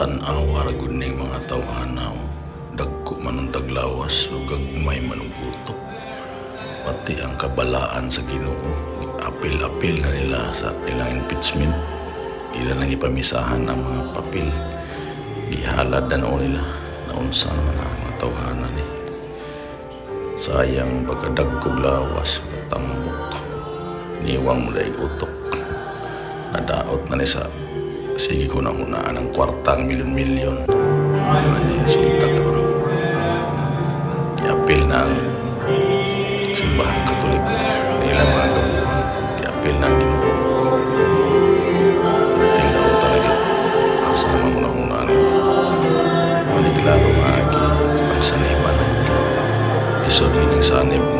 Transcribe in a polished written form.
tanawa ra gud ning mga tawhana. Dagko man ang taglawas, lugag may manugutok. Pati ang kabalaan sa Ginoo, apil-apil na nila sa ilang impeachment. Ilan lang ipamisahan ang mga papel. Gihalad na nila na unsa naman ang mga tawhana ni. Sayang pagkadagkog lawas, katambok. Niwang mo dahil utok. Nadaot na ni sa sige ko na hunaan ng kwartang milyon-milyon. Ay, sulta ka ron. Iapil na ang simbahang Katoliko. Nila mga kabuhan. Iapil na ang Ginoo. Tingdaw talaga. Asa naman hunaan niyo. Maniklaro nga agi. Pagsaniban na ito. Isod yun yung sanib.